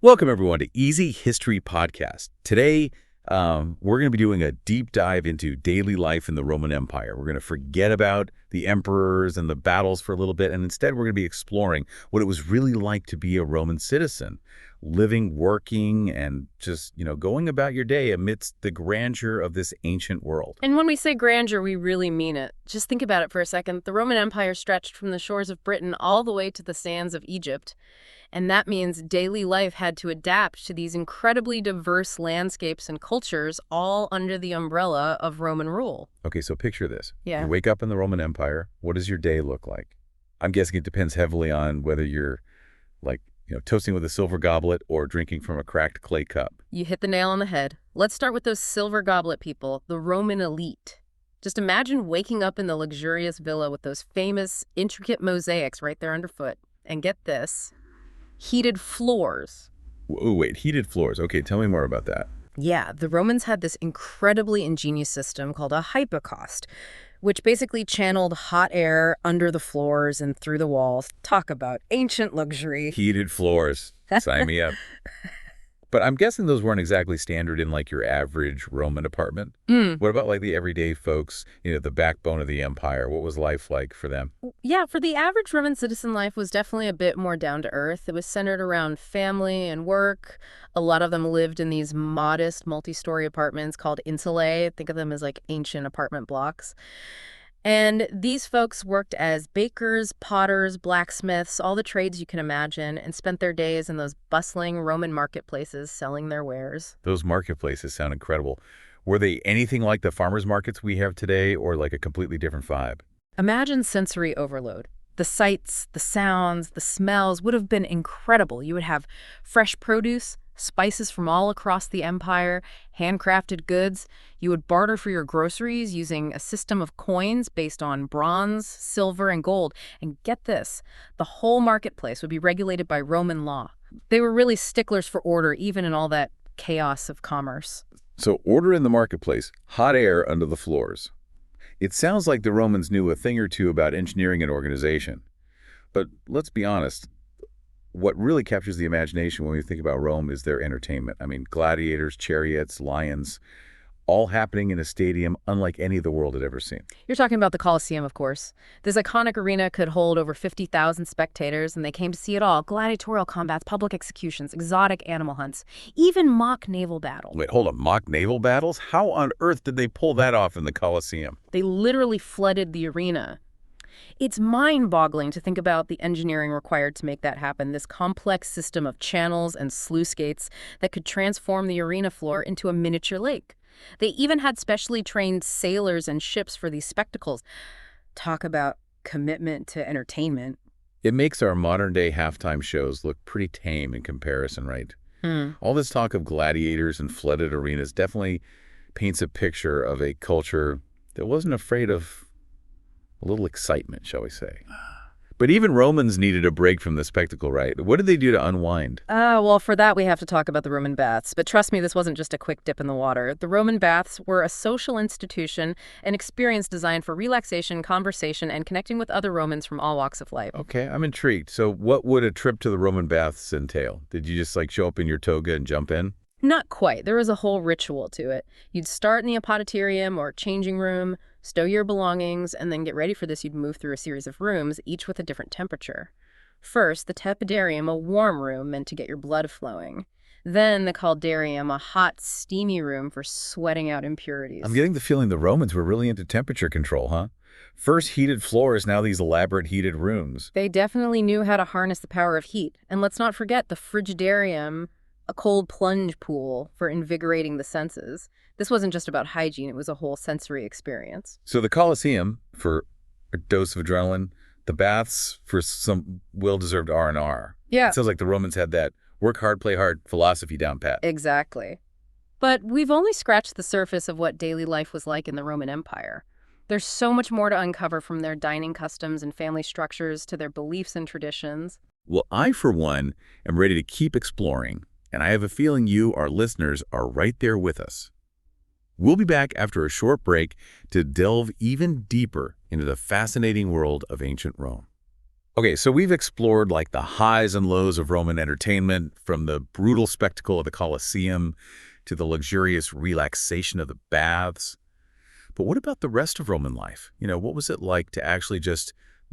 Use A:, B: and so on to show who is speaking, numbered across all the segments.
A: Welcome, everyone, to Easy History Podcast. Today, we're going to be doing a deep dive into daily life in the Roman Empire. We're going to forget about the emperors and the battles for a little bit, and instead we're going to be exploring what it was really like to be a Roman citizen, living, working, and just, going about your day amidst the grandeur of this ancient world.
B: And when we say grandeur, we really mean it. Just think about it for a second. The Roman Empire stretched from the shores of Britain all the way to the sands of Egypt. And that means daily life had to adapt to these incredibly diverse landscapes and cultures, all under the umbrella of Roman rule.
A: Okay, so picture this.
B: Yeah.
A: You wake up in the Roman Empire. What does your day look like? I'm guessing it depends heavily on whether you're toasting with a silver goblet or drinking from a cracked clay cup.
B: You hit the nail on the head. Let's start with those silver goblet people, the Roman elite. Just imagine waking up in the luxurious villa with those famous, intricate mosaics right there underfoot. And get this, heated floors.
A: Oh, wait, heated floors. Okay, tell me more about that.
B: Yeah, the Romans had this incredibly ingenious system called a hypocaust, which basically channeled hot air under the floors and through the walls. Talk about ancient luxury.
A: Heated floors. Sign me up. But I'm guessing those weren't exactly standard in your average Roman apartment. What about the everyday folks, the backbone of the empire? What was life like for them?
B: Yeah, for the average Roman citizen, life was definitely a bit more down to earth. It was centered around family and work. A lot of them lived in these modest multi-story apartments called insulae. Think of them as ancient apartment blocks. And these folks worked as bakers, potters, blacksmiths, all the trades you can imagine, and spent their days in those bustling Roman marketplaces selling their wares.
A: Those marketplaces sound incredible. Were they anything like the farmers markets we have today, or a completely different vibe?
B: Imagine sensory overload. The sights, the sounds, the smells would have been incredible. You would have fresh produce, spices from all across the empire, handcrafted goods. You would barter for your groceries using a system of coins based on bronze, silver, and gold. And get this, the whole marketplace would be regulated by Roman law. They were really sticklers for order, even in all that chaos of commerce.
A: So order in the marketplace, hot air under the floors. It sounds like the Romans knew a thing or two about engineering and organization. But let's be honest, what really captures the imagination when we think about Rome is their entertainment. I mean, gladiators, chariots, lions, all happening in a stadium unlike any the world had ever seen.
B: You're talking about the Colosseum, of course. This iconic arena could hold over 50,000 spectators, and they came to see it all. Gladiatorial combats, public executions, exotic animal hunts, even mock naval battles.
A: Wait, hold on, mock naval battles? How on earth did they pull that off in the Colosseum?
B: They literally flooded the arena. It's mind-boggling to think about the engineering required to make that happen, this complex system of channels and sluice gates that could transform the arena floor into a miniature lake. They even had specially trained sailors and ships for these spectacles. Talk about commitment to entertainment.
A: It makes our modern-day halftime shows look pretty tame in comparison, right? All this talk of gladiators and flooded arenas definitely paints a picture of a culture that wasn't afraid of a little excitement, shall we say. But even Romans needed a break from the spectacle, right? What did they do to unwind?
B: Well, for that we have to talk about the Roman baths. But trust me, this wasn't just a quick dip in the water. The Roman baths were a social institution, an experience designed for relaxation, conversation, and connecting with other Romans from all walks of life.
A: Okay, I'm intrigued. So what would a trip to the Roman baths entail? Did you just show up in your toga and jump in?
B: Not quite. There was a whole ritual to it. You'd start in the apoditerium or changing room, stow your belongings, and then get ready for this. You'd move through a series of rooms, each with a different temperature. First, the tepidarium, a warm room meant to get your blood flowing. Then the caldarium, a hot, steamy room for sweating out impurities.
A: I'm getting the feeling the Romans were really into temperature control, huh? First heated floors, now these elaborate heated rooms.
B: They definitely knew how to harness the power of heat. And let's not forget the frigidarium, a cold plunge pool for invigorating the senses. This wasn't just about hygiene, it was a whole sensory experience.
A: So the Colosseum for a dose of adrenaline, the baths for some well-deserved R&R.
B: Yeah.
A: It sounds like the Romans had that work hard, play hard philosophy down pat.
B: Exactly. But we've only scratched the surface of what daily life was like in the Roman Empire. There's so much more to uncover, from their dining customs and family structures to their beliefs and traditions.
A: Well, I, for one, am ready to keep exploring. And I have a feeling you, our listeners, are right there with us. We'll be back after a short break to delve even deeper into the fascinating world of ancient Rome. Okay, so we've explored like the highs and lows of Roman entertainment, from the brutal spectacle of the Colosseum to the luxurious relaxation of the baths. But what about the rest of Roman life? What was it like to actually just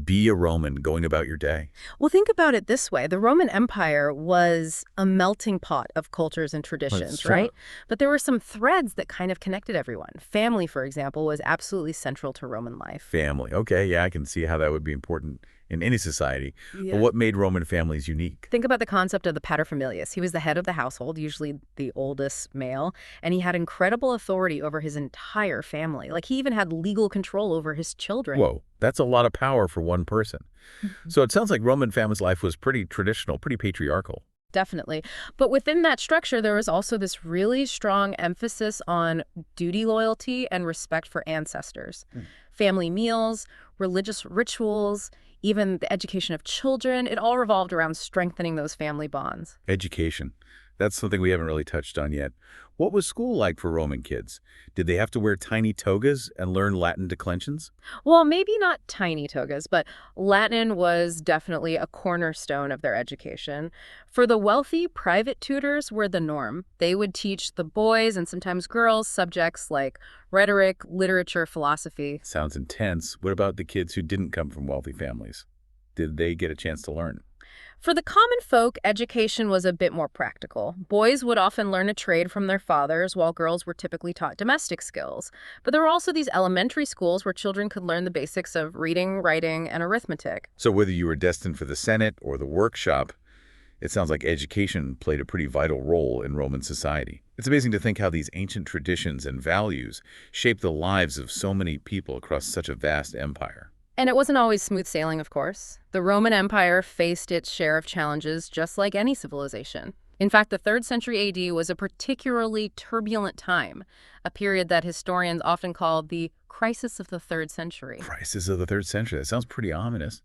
A: be a Roman going about your day?
B: Well, think about it this way. The Roman Empire was a melting pot of cultures and
A: That's
B: traditions,
A: true.
B: right? But there were some threads that kind of connected everyone. Family, for example, was absolutely central to Roman life.
A: Family. Okay, yeah, I can see how that would be important in any society. But
B: Yeah.
A: what made Roman families unique?
B: Think about the concept of the paterfamilias. He was the head of the household, usually the oldest male, and he had incredible authority over his entire family. Like, he even had legal control over his children.
A: Whoa, that's a lot of power for one person.
B: Mhm.
A: So it sounds like Roman family's life was pretty traditional, pretty patriarchal.
B: Definitely. But within that structure, there was also this really strong emphasis on duty loyalty and respect for ancestors.
A: Hmm.
B: Family meals, religious rituals, even the education of children, it all revolved around strengthening those family bonds.
A: Education. That's something we haven't really touched on yet. What was school like for Roman kids? Did they have to wear tiny togas and learn Latin declensions?
B: Well, maybe not tiny togas, but Latin was definitely a cornerstone of their education. For the wealthy, private tutors were the norm. They would teach the boys and sometimes girls subjects like rhetoric, literature, philosophy.
A: Sounds intense. What about the kids who didn't come from wealthy families? Did they get a chance to learn?
B: For the common folk, education was a bit more practical. Boys would often learn a trade from their fathers, while girls were typically taught domestic skills. But there were also these elementary schools where children could learn the basics of reading, writing, and arithmetic.
A: So whether you were destined for the Senate or the workshop, it sounds like education played a pretty vital role in Roman society. It's amazing to think how these ancient traditions and values shaped the lives of so many people across such a vast empire.
B: And it wasn't always smooth sailing, of course. The Roman Empire faced its share of challenges, just like any civilization. In fact, the 3rd century AD was a particularly turbulent time, a period that historians often call the crisis of the 3rd century.
A: Crisis of the third century. That sounds pretty ominous.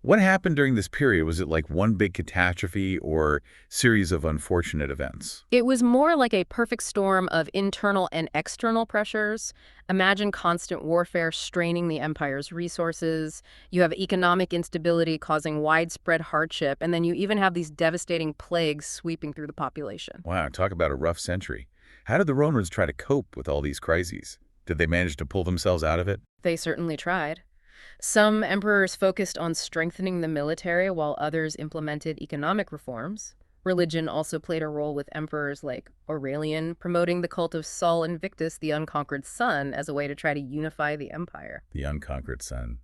A: What happened during this period? Was it like one big catastrophe or series of unfortunate events?
B: It was more like a perfect storm of internal and external pressures. Imagine constant warfare straining the empire's resources. You have economic instability causing widespread hardship, and then you even have these devastating plagues sweeping through the population.
A: Wow, talk about a rough century. How did the Romans try to cope with all these crises? Did they manage to pull themselves out of it?
B: They certainly tried. Some emperors focused on strengthening the military while others implemented economic reforms. Religion also played a role with emperors like Aurelian, promoting the cult of Sol Invictus, the unconquered sun, as a way to try to unify the empire.
A: The unconquered sun.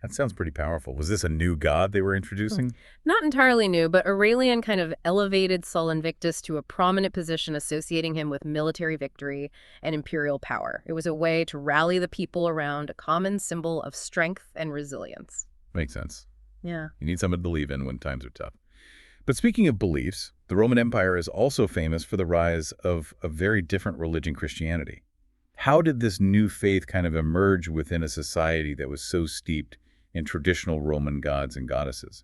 A: That sounds pretty powerful. Was this a new god they were introducing?
B: Not entirely new, but Aurelian kind of elevated Sol Invictus to a prominent position, associating him with military victory and imperial power. It was a way to rally the people around a common symbol of strength and resilience.
A: Makes sense.
B: Yeah.
A: You need someone to believe in when times are tough. But speaking of beliefs, the Roman Empire is also famous for the rise of a very different religion, Christianity. How did this new faith kind of emerge within a society that was so steeped in traditional Roman gods and goddesses?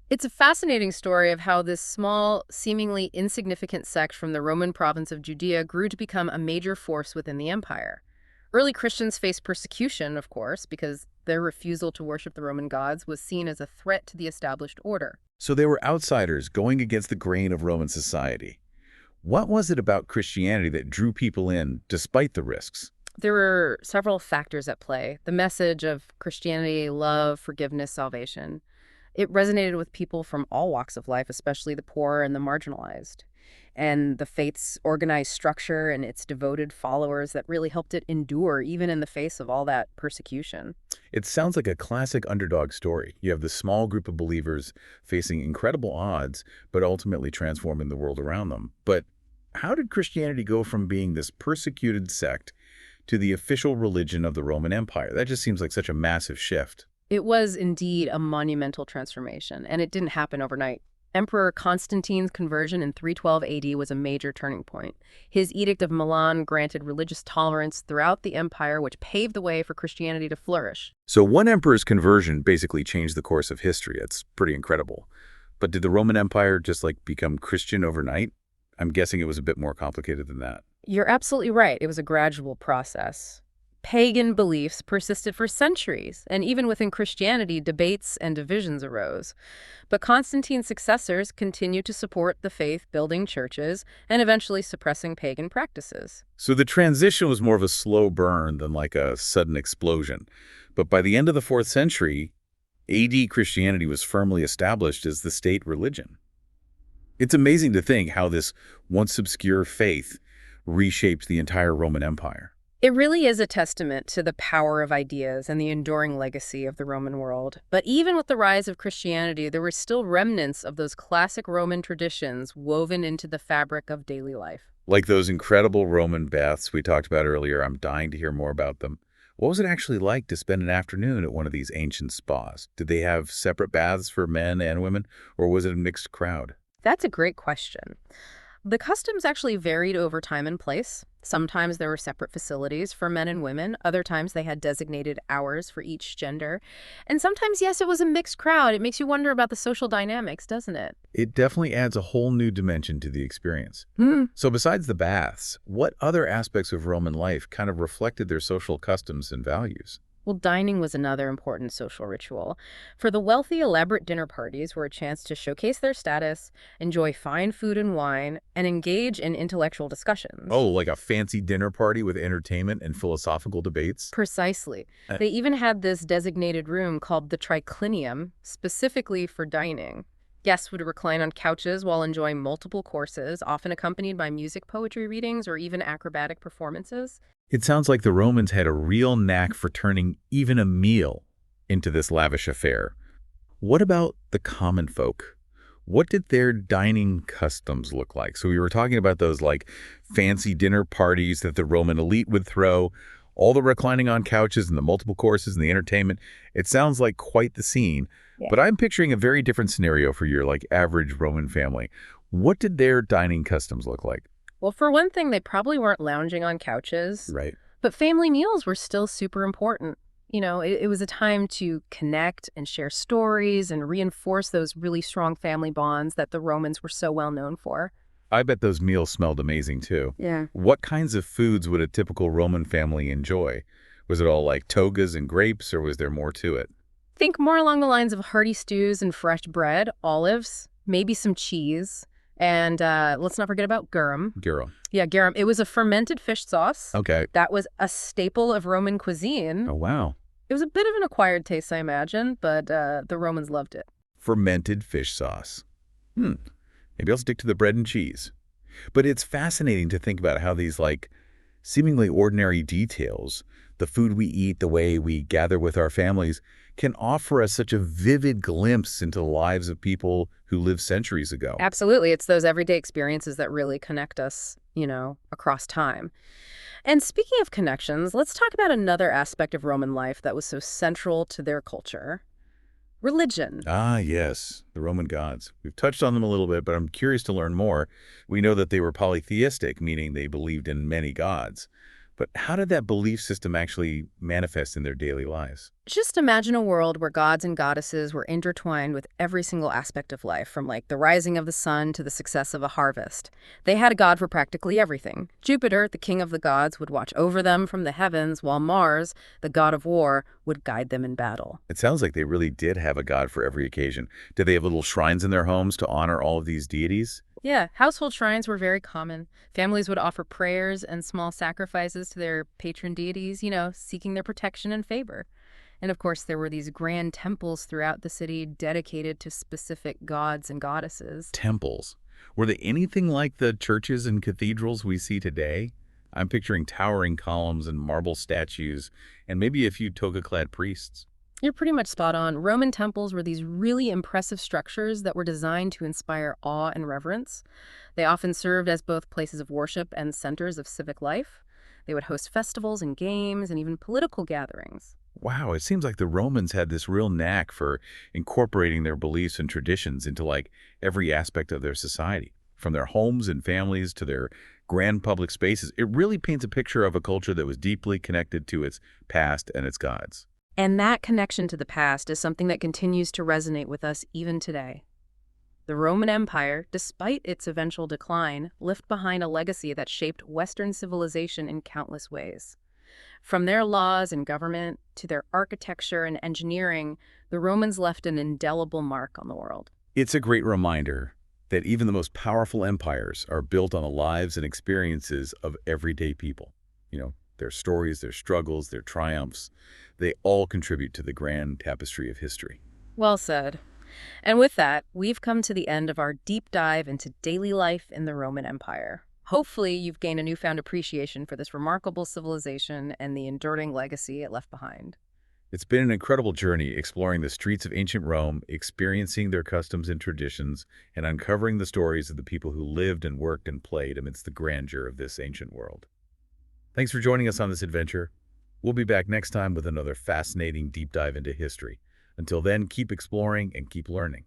B: It's a fascinating story of how this small, seemingly insignificant sect from the Roman province of Judea grew to become a major force within the empire. Early Christians faced persecution, of course, because their refusal to worship the Roman gods was seen as a threat to the established order.
A: So they were outsiders going against the grain of Roman society. What was it about Christianity that drew people in despite the risks?
B: There were several factors at play. The message of Christianity, love, forgiveness, salvation. It resonated with people from all walks of life, especially the poor and the marginalized. And the faith's organized structure and its devoted followers that really helped it endure even in the face of all that persecution.
A: It sounds like a classic underdog story. You have this small group of believers facing incredible odds, but ultimately transforming the world around them. But how did Christianity go from being this persecuted sect to the official religion of the Roman Empire? That just seems like such a massive shift.
B: It was indeed a monumental transformation, and it didn't happen overnight. Emperor Constantine's conversion in 312 AD was a major turning point. His Edict of Milan granted religious tolerance throughout the empire, which paved the way for Christianity to flourish.
A: So one emperor's conversion basically changed the course of history. It's pretty incredible. But did the Roman Empire just become Christian overnight? I'm guessing it was a bit more complicated than that.
B: You're absolutely right. It was a gradual process. Pagan beliefs persisted for centuries, and even within Christianity, debates and divisions arose. But Constantine's successors continued to support the faith-building churches and eventually suppressing pagan practices.
A: So the transition was more of a slow burn than like a sudden explosion. But by the end of the 4th century, AD Christianity was firmly established as the state religion. It's amazing to think how this once obscure faith reshaped the entire Roman Empire.
B: It really is a testament to the power of ideas and the enduring legacy of the Roman world. But even with the rise of Christianity, there were still remnants of those classic Roman traditions woven into the fabric of daily life.
A: Like those incredible Roman baths we talked about earlier, I'm dying to hear more about them. What was it actually like to spend an afternoon at one of these ancient spas? Did they have separate baths for men and women, or was it a mixed crowd?
B: That's a great question. The customs actually varied over time and place. Sometimes there were separate facilities for men and women. Other times they had designated hours for each gender. And sometimes, yes, it was a mixed crowd. It makes you wonder about the social dynamics, doesn't it?
A: It definitely adds a whole new dimension to the experience. So besides the baths, what other aspects of Roman life kind of reflected their social customs and values?
B: Well, dining was another important social ritual. For the wealthy, elaborate dinner parties were a chance to showcase their status, enjoy fine food and wine, and engage in intellectual discussions.
A: Oh, like a fancy dinner party with entertainment and philosophical debates?
B: Precisely.
A: Uh,
B: They even had this designated room called the triclinium, specifically for dining. Guests would recline on couches while enjoying multiple courses, often accompanied by music, poetry readings, or even acrobatic performances.
A: It sounds like the Romans had a real knack for turning even a meal into this lavish affair. What about the common folk? What did their dining customs look like? So we were talking about those like fancy dinner parties that the Roman elite would throw, all the reclining on couches and the multiple courses and the entertainment. It sounds like quite the scene.
B: Yeah.
A: But I'm picturing a very different scenario for your like average Roman family. What did their dining customs look like?
B: Well, for one thing, they probably weren't lounging on couches,
A: Right.
B: but family meals were still super important. It was a time to connect and share stories and reinforce those really strong family bonds that the Romans were so well known for.
A: I bet those meals smelled amazing too.
B: Yeah.
A: What kinds of foods would a typical Roman family enjoy? Was it all like togas and grapes, or was there more to it?
B: Think more along the lines of hearty stews and fresh bread, olives, maybe some cheese, and let's not forget about garum.
A: Gyro.
B: Yeah, garum. It was a fermented fish sauce.
A: Okay.
B: That was a staple of Roman cuisine.
A: Oh, wow.
B: It was a bit of an acquired taste, I imagine, but the Romans loved it.
A: Fermented fish sauce. Maybe I'll stick to the bread and cheese. But it's fascinating to think about how these like seemingly ordinary details, the food we eat, the way we gather with our families, can offer us such a vivid glimpse into the lives of people who lived centuries ago.
B: Absolutely. It's those everyday experiences that really connect us, across time. And speaking of connections, let's talk about another aspect of Roman life that was so central to their culture: religion.
A: Ah, yes, the Roman gods. We've touched on them a little bit, but I'm curious to learn more. We know that they were polytheistic, meaning they believed in many gods. But how did that belief system actually manifest in their daily lives?
B: Just imagine a world where gods and goddesses were intertwined with every single aspect of life, from like the rising of the sun to the success of a harvest. They had a god for practically everything. Jupiter, the king of the gods, would watch over them from the heavens, while Mars, the god of war, would guide them in battle.
A: It sounds like they really did have a god for every occasion. Did they have little shrines in their homes to honor all of these deities?
B: Yeah, household shrines were very common. Families would offer prayers and small sacrifices to their patron deities, seeking their protection and favor. And of course, there were these grand temples throughout the city dedicated to specific gods and goddesses.
A: Temples. Were they anything like the churches and cathedrals we see today? I'm picturing towering columns and marble statues, and maybe a few toga-clad priests.
B: You're pretty much spot on. Roman temples were these really impressive structures that were designed to inspire awe and reverence. They often served as both places of worship and centers of civic life. They would host festivals and games and even political gatherings.
A: Wow, it seems like the Romans had this real knack for incorporating their beliefs and traditions into like every aspect of their society, from their homes and families to their grand public spaces. It really paints a picture of a culture that was deeply connected to its past and its gods.
B: And that connection to the past is something that continues to resonate with us even today. The Roman Empire, despite its eventual decline, left behind a legacy that shaped Western civilization in countless ways. From their laws and government to their architecture and engineering, the Romans left an indelible mark on the world.
A: It's a great reminder that even the most powerful empires are built on the lives and experiences of everyday people. Their stories, their struggles, their triumphs, they all contribute to the grand tapestry of history.
B: Well said. And with that, we've come to the end of our deep dive into daily life in the Roman Empire. Hopefully, you've gained a newfound appreciation for this remarkable civilization and the enduring legacy it left behind.
A: It's been an incredible journey exploring the streets of ancient Rome, experiencing their customs and traditions, and uncovering the stories of the people who lived and worked and played amidst the grandeur of this ancient world. Thanks for joining us on this adventure. We'll be back next time with another fascinating deep dive into history. Until then, keep exploring and keep learning.